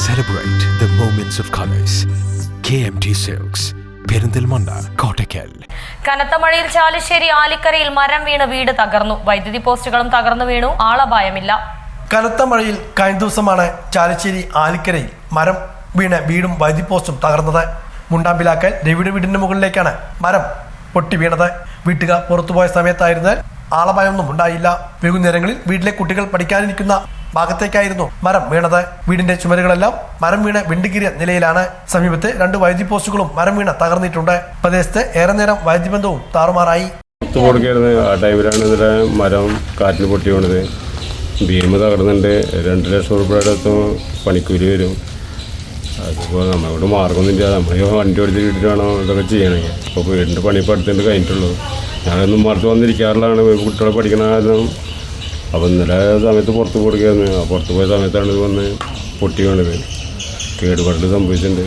Celebrate the moments of colors. KMT Silks, Perinthalmanna, Kottakkal. കനത്ത മഴയിൽ ചാലിശ്ശേരി ആലിക്കരയിൽ മരം വീണ് വീട് തകർന്നു. വൈദ്യുതി പോസ്റ്റുകളും തകർന്നു വീണു. ആളപായമില്ല. കനത്ത മഴയിൽ കഴിഞ്ഞ ദിവസമാണ് ചാലിശ്ശേരി ആലിക്കരയിൽ മരം വീണ് വീടും വൈദ്യുതി പോസ്റ്റും തകർന്നത്. മുണ്ടാമ്പിലാക്കൽ രവിയുടെ വീടിന്റെ മുകളിലേക്കാണ് മരം പൊട്ടി വീണത്. വീട്ടുകാർ പുറത്തുപോയ സമയത്തായിരുന്നാൽ ആളപായമൊന്നും ഉണ്ടായില്ല. വൈകുന്നേരങ്ങളിൽ വീട്ടിലെ കുട്ടികൾ പഠിക്കാനിരിക്കുന്ന ഭാഗത്തേക്കായിരുന്നു മരം വീണത്. വീടിന്റെ ചുമരുകളെല്ലാം മരം വീണ് വിണ്ടുകീറിയ നിലയിലാണ്. സമീപത്തെ 2 വൈദ്യുതി പോസ്റ്റുകളും മരം വീണ് തകർന്നിട്ടുണ്ട്. പ്രദേശത്ത് ഏറെ നേരം വൈദ്യുതി ബന്ധവും താറുമാറായി. ആ ടൈമിലാണ് ഇതിലെ മരം കാറ്റിൽ പൊട്ടി വീണത്. ഭീമ തകർന്നുണ്ട്. 2 ലക്ഷം രൂപയുടെ അടുത്ത് പണിക്കൂലി വരും. അതിപ്പോൾ നമ്മളിവിടെ മാർഗമൊന്നുമില്ല. നമ്മൾ വണ്ടി ഓടിച്ച് വീട്ടിൽ വേണം ഇതൊക്കെ ചെയ്യണമെങ്കിൽ. അപ്പോൾ വീടിൻ്റെ പണി ഇപ്പോൾ അടുത്തുണ്ട് കഴിഞ്ഞിട്ടുള്ളൂ. ഞാനൊന്നും മറത്ത് വന്നിരിക്കാറില്ലാണ് കുട്ടികളെ പഠിക്കണ കാരണം. അപ്പോൾ ഇന്നലെ സമയത്ത് പുറത്ത് കൊടുക്കുകയായിരുന്നു. പുറത്ത് പോയ സമയത്താണ് ഇത് വന്ന് പൊട്ടി വീണത്. കേടുപാടിൽ സംഭവിച്ചിട്ടുണ്ട്.